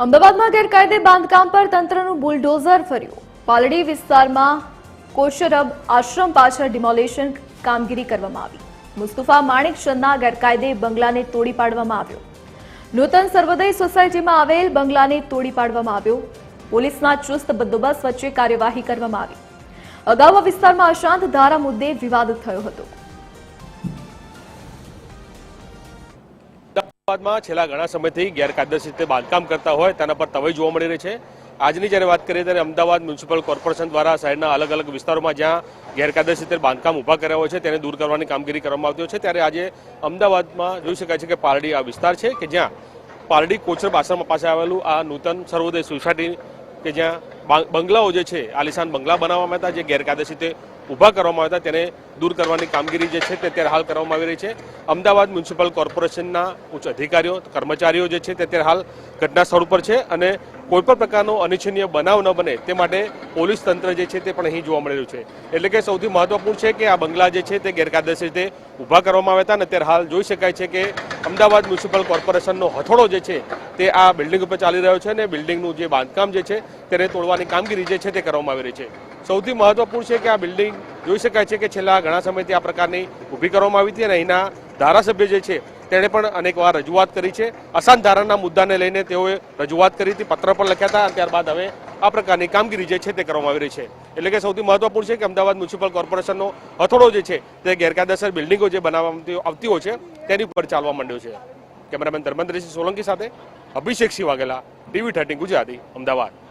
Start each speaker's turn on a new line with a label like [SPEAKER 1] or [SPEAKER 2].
[SPEAKER 1] અમદાવાદમાં ગેરકાયદે બાંધકામ પર તંત્રનું બુલડોઝર ફર્યું। પાલડી વિસ્તારમાં કોશરબ આશ્રમ પાછળ ડિમોલિશન કામગીરી કરવામાં આવી। મુસ્તફા માણેકચંદના ગેરકાયદે બંગલાને તોડી પાડવામાં આવ્યો। નૂતન સર્વોદય સોસાયટીમાં આવેલ બંગલાને તોડી પાડવામાં આવ્યો। પોલીસના ચુસ્ત બંદોબસ્ત વચ્ચે કાર્યવાહી કરવામાં આવી। અગાઉ આ વિસ્તારમાં અશાંત ધારા મુદ્દે વિવાદ થયો હતો।
[SPEAKER 2] અમદાવાદમાં છેલ્લા ઘણા સમયથી ગેરકાયદેસર રીતે બાંધકામ કરતા હોય તેના પર તવાઈ જોવા મળી રહી છે। આજની જ્યારે વાત કરીએ ત્યારે અમદાવાદ મ્યુનિસિપલ કોર્પોરેશન દ્વારા શહેરના અલગ અલગ વિસ્તારોમાં જ્યાં ગેરકાયદેસર રીતે બાંધકામ ઊભા કર્યા હોય છે તેને દૂર કરવાની કામગીરી કરવામાં આવતી હોય છે। ત્યારે આજે અમદાવાદમાં જોઈ શકાય છે કે પાલડી આ વિસ્તાર છે કે જ્યાં પાલડી કોચરબ આશ્રમ પાસે આવેલું આ નૂતન સર્વોદય સોસાયટી કે જ્યાં બંગલાઓ જે છે આલિશાન બંગલા બનાવવામાં હતા, જે ગેરકાયદેસર રીતે ઊભા કરવામાં આવ્યા હતા તેને દૂર કરવાની કામગીરી જે છે તે અત્યારે હાલ કરવામાં આવી રહી છે। અમદાવાદ મ્યુનિસિપલ કોર્પોરેશનના ઉચ્ચ અધિકારીઓ કર્મચારીઓ જે છે તે અત્યારે હાલ ઘટના સ્થળ પર છે અને કોઈપણ પ્રકારનો અનિચ્છનીય બનાવ ન બને તે માટે પોલીસ તંત્ર જે છે તે પણ અહીં જોવા મળી રહ્યું છે। એટલે કે સૌથી મહત્વપૂર્ણ છે કે આ બંગલા જે છે તે ગેરકાયદેસર રીતે ઊભા કરવામાં આવ્યા હતા અને અત્યારે હાલ જોઈ શકાય છે કે અમદાવાદ મ્યુનિસિપલ કોર્પોરેશનનો હથોડો જે છે તે આ બિલ્ડિંગ ઉપર ચાલી રહ્યો છે અને બિલ્ડિંગનું જે બાંધકામ જે છે તેને તોડવાની કામગીરી જે છે તે કરવામાં આવી રહી છે। સૌથી મહત્વપૂર્ણ છે કે આ બિલ્ડિંગ જોઈ શકાય છે કે છેલ્લા ઘણા સમયથી આ પ્રકારની ઊભી કરવામાં આવી હતી અને અહીંના ધારાસભ્ય જે છે તેણે પણ અનેકવાર રજૂઆત કરી છે। અશાંત ધારાના મુદ્દાને લઈને તેઓએ રજૂઆત કરી હતી, પત્ર પણ લખ્યા હતા અને ત્યારબાદ હવે આ પ્રકારની કામગીરી જે છે તે કરવામાં આવી રહી છે। એટલે કે સૌથી મહત્વપૂર્ણ છે કે અમદાવાદ મ્યુનિસિપલ કોર્પોરેશનનો હથોડો જે છે તે ગેરકાયદેસર બિલ્ડિંગો જે બનાવવામાં આવતી હોય છે તેની ઉપર ચાલવા માંડ્યો છે। કેમેરામેન ધર્મેન્દ્રસિંહ સોલંકી સાથે અભિષેક સિંહ વાઘેલા, TV13 ગુજરાતી, અમદાવાદ।